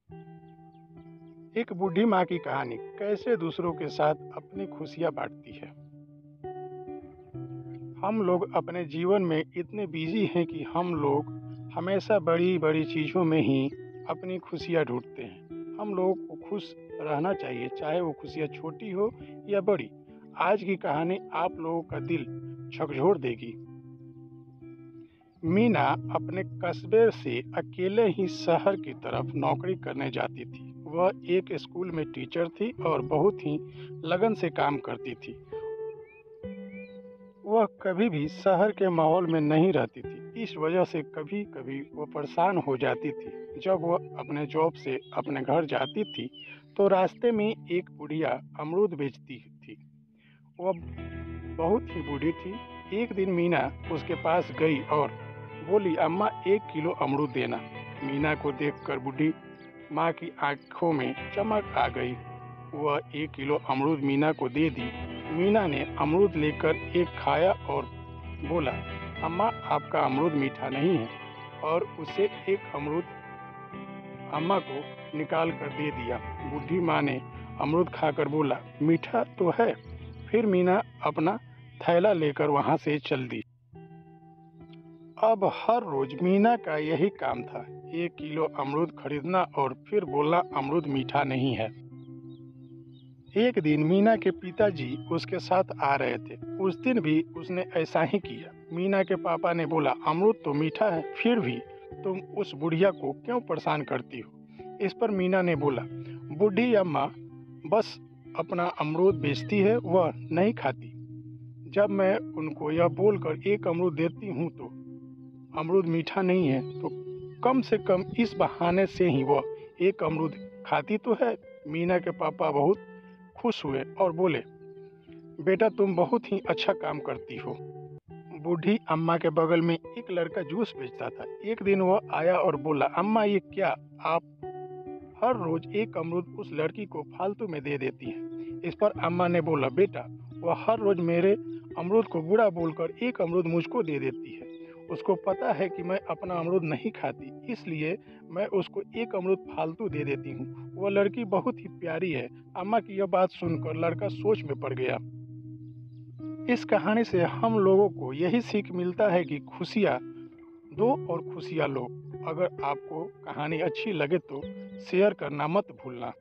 एक बूढ़ी माँ की कहानी कैसे दूसरों के साथ अपनी खुशियाँ बांटती है। हम लोग अपने जीवन में इतने बिजी हैं कि हम लोग हमेशा बड़ी बड़ी चीज़ों में ही अपनी खुशियाँ ढूंढते हैं। हम लोगों को खुश रहना चाहिए, चाहे वो खुशियाँ छोटी हो या बड़ी। आज की कहानी आप लोगों का दिल झकझोर देगी। मीना अपने कस्बे से अकेले ही शहर की तरफ नौकरी करने जाती थी। वह एक स्कूल में टीचर थी और बहुत ही लगन से काम करती थी। वह कभी भी शहर के माहौल में नहीं रहती थी। इस वजह से कभी-कभी वो परेशान हो जाती थी। जब वह अपने जॉब से अपने घर जाती थी, तो रास्ते में एक बुढ़िया अमरूद बेचती थी। वह बहुत ही बूढ़ी थी। एक दिन मीना उसके पास गई और बोली, अम्मा 1 किलो अमरूद देना। मीना को देखकर बूढ़ी माँ की आंखों में चमक आ गई। वह 1 किलो अमरूद मीना को दे दी। मीना ने अमरूद लेकर एक खाया और बोला, अम्मा आपका अमरूद मीठा नहीं है, और उसे एक अमरूद अम्मा को निकाल कर दे दिया। बूढ़ी माँ ने अमरूद खाकर बोला, मीठा तो है। फिर मीना अपना थैला लेकर वहाँ से चल दी। अब हर रोज मीना का यही काम था, 1 किलो अमरूद खरीदना और फिर बोलना अमरूद मीठा नहीं है। एक दिन मीना के पिताजी उसके साथ आ रहे थे। उस दिन भी उसने ऐसा ही किया। मीना के पापा ने बोला, अमरूद तो मीठा है, फिर भी तुम उस बुढ़िया को क्यों परेशान करती हो। इस पर मीना ने बोला, बूढ़ी अम्मा बस अपना अमरूद बेचती है, वह नहीं खाती। जब मैं उनको यह बोलकर एक अमरूद देती हूँ तो अमरूद मीठा नहीं है, तो कम से कम इस बहाने से ही वह एक अमरूद खाती तो है। मीना के पापा बहुत खुश हुए और बोले, बेटा तुम बहुत ही अच्छा काम करती हो। बूढ़ी अम्मा के बगल में एक लड़का जूस बेचता था। एक दिन वह आया और बोला, अम्मा ये क्या, आप हर रोज एक अमरूद उस लड़की को फालतू में दे देती हैं। इस पर अम्मा ने बोला, बेटा वह हर रोज मेरे अमरूद को बुरा बोलकर एक अमरूद मुझको दे देती है। उसको पता है कि मैं अपना अमरूद नहीं खाती, इसलिए मैं उसको एक अमरूद फालतू दे देती हूँ। वह लड़की बहुत ही प्यारी है। अम्मा की यह बात सुनकर लड़का सोच में पड़ गया। इस कहानी से हम लोगों को यही सीख मिलता है कि खुशियाँ दो और खुशियाँ लो। अगर आपको कहानी अच्छी लगे तो शेयर करना मत भूलना।